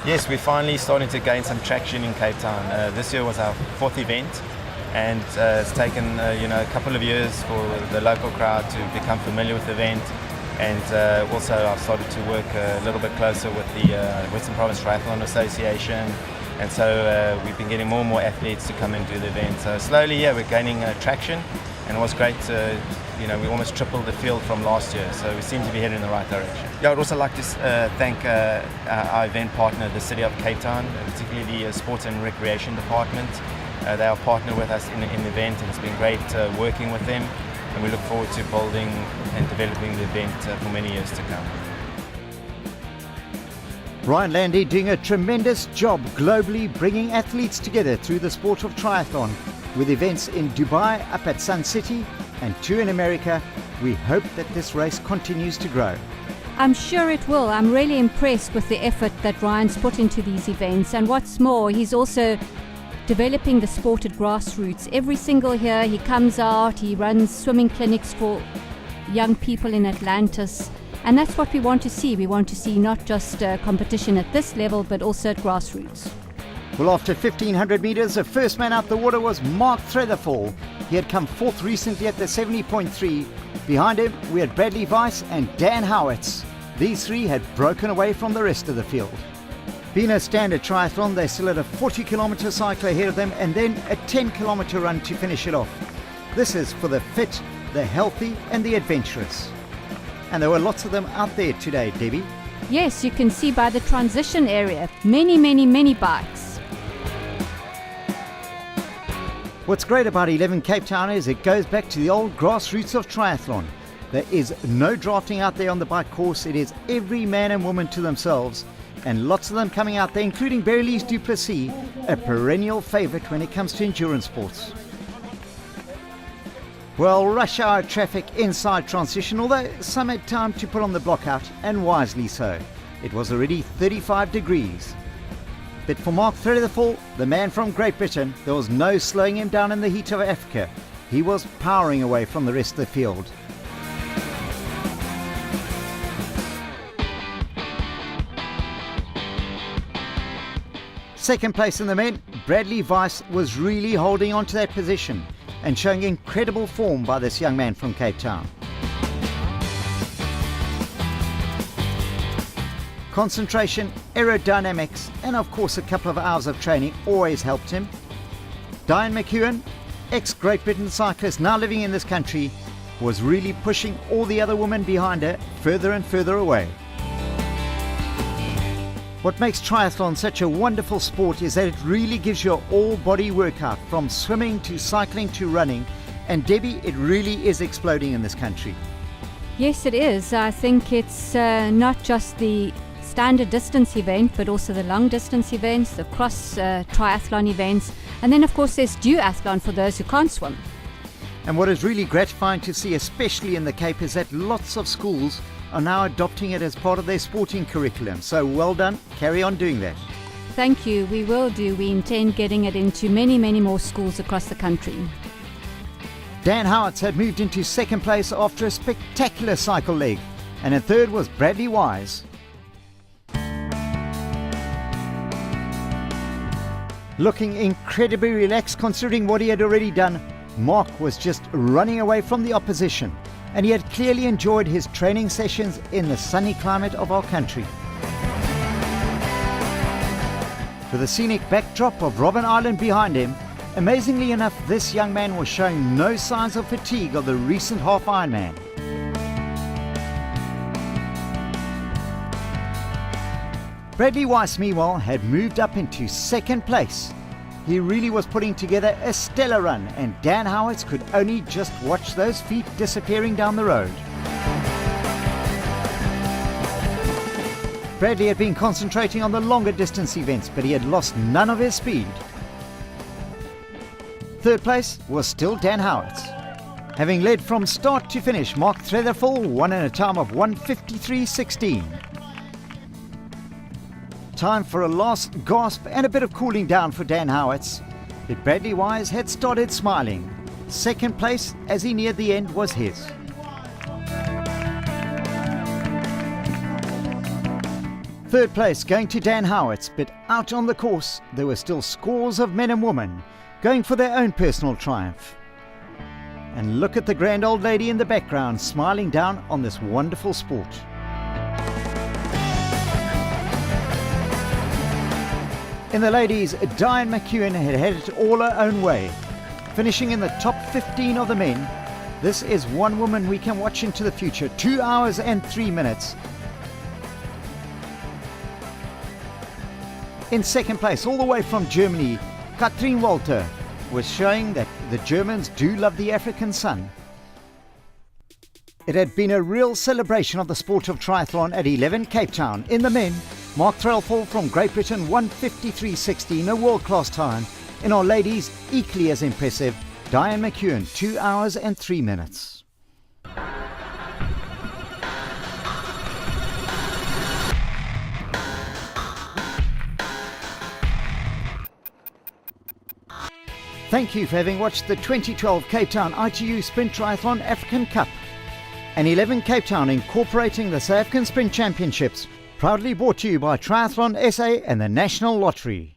Yes, we're finally starting to gain some traction in Cape Town. This year was our 4th event, and it's taken a couple of years for the local crowd to become familiar with the event. And also I've started to work a little bit closer with the Western Province Triathlon Association, and so we've been getting more and more athletes to come and do the event. So slowly, yeah, we're gaining traction, and it was great. We almost tripled the field from last year, so we seem to be heading in the right direction. Yeah, I'd also like to thank our event partner, the City of Cape Town, particularly the Sports and Recreation Department. They are partner with us in the event, and it's been great working with them, and we look forward to building and developing the event for many years to come. Ryan Landy doing a tremendous job globally, bringing athletes together through the sport of triathlon, with events in Dubai, up at Sun City, and 2 in America. We hope that this race continues to grow. I'm sure it will. I'm really impressed with the effort that Ryan's put into these events, and what's more, he's also developing the sport at grassroots. Every single year he comes out, he runs swimming clinics for young people in Atlantis, and that's what we want to see. We want to see not just competition at this level, but also at grassroots. Well, after 1,500 metres, the first man out the water was Mark Threlfall. He had come 4th recently at the 70.3. Behind him, we had Bradley Weiss and Dan Howitz. These 3 had broken away from the rest of the field. Being a standard triathlon, they still had a 40-kilometre cycle ahead of them, and then a 10-kilometre run to finish it off. This is for the fit, the healthy and the adventurous. And there were lots of them out there today, Debbie. Yes, you can see by the transition area, many bikes. What's great about 11 Cape Town is it goes back to the old grassroots of triathlon. There is no drafting out there on the bike course. It is every man and woman to themselves, and lots of them coming out there, including Berlise du Plessis, a perennial favourite when it comes to endurance sports. Well, rush hour traffic inside transition, although some had time to put on the block out, and wisely so. It was already 35 degrees. But for Mark Threlfall, the man from Great Britain, there was no slowing him down in the heat of Africa. He was powering away from the rest of the field. Second place in the men, Bradley Weiss was really holding on to that position and showing incredible form by this young man from Cape Town. Concentration, aerodynamics, and of course a couple of hours of training always helped him. Diane McEwen, ex-Great Britain cyclist now living in this country, was really pushing all the other women behind her further and further away. What makes triathlon such a wonderful sport is that it really gives you an all-body workout, from swimming to cycling to running, and Debbie, it really is exploding in this country. Yes, it is. I think it's not just the standard distance event, but also the long distance events, the cross triathlon events, and then of course there's duathlon for those who can't swim. And what is really gratifying to see, especially in the Cape, is that lots of schools are now adopting it as part of their sporting curriculum. So well done, carry on doing that. Thank you, we will do. We intend getting it into many more schools across the country. Dan Howitz had moved into second place after a spectacular cycle leg, and in third was Bradley Weiss. Looking incredibly relaxed considering what he had already done, Mark was just running away from the opposition, and he had clearly enjoyed his training sessions in the sunny climate of our country. With the scenic backdrop of Robben Island behind him, amazingly enough, this young man was showing no signs of fatigue of the recent half Ironman. Bradley Weiss, meanwhile, had moved up into second place. He really was putting together a stellar run, and Dan Howitz could only just watch those feet disappearing down the road. Bradley had been concentrating on the longer distance events, but he had lost none of his speed. Third place was still Dan Howitz. Having led from start to finish, Mark Threlfall won in a time of 1:53.16. Time for a last gasp and a bit of cooling down for Dan Howitz. But Bradley Weiss had started smiling. Second place as he neared the end was his. Third place going to Dan Howitz, but out on the course there were still scores of men and women going for their own personal triumph. And look at the grand old lady in the background smiling down on this wonderful sport. In the ladies, Diane McEwen had it all her own way, finishing in the top 15 of the men. This is one woman we can watch into the future. 2 hours and 3 minutes. In second place, all the way from Germany, Katrin Walter was showing that the Germans do love the African sun. It had been a real celebration of the sport of triathlon at 11 Cape Town. In the men, Mark Threlfall from Great Britain won 53.16, a world-class time. In our ladies, equally as impressive, Diane McEwen, 2 hours and 3 minutes. Thank you for having watched the 2012 Cape Town ITU Sprint Triathlon African Cup. And 11 Cape Town incorporating the South African Sprint Championships, proudly brought to you by Triathlon SA and the National Lottery.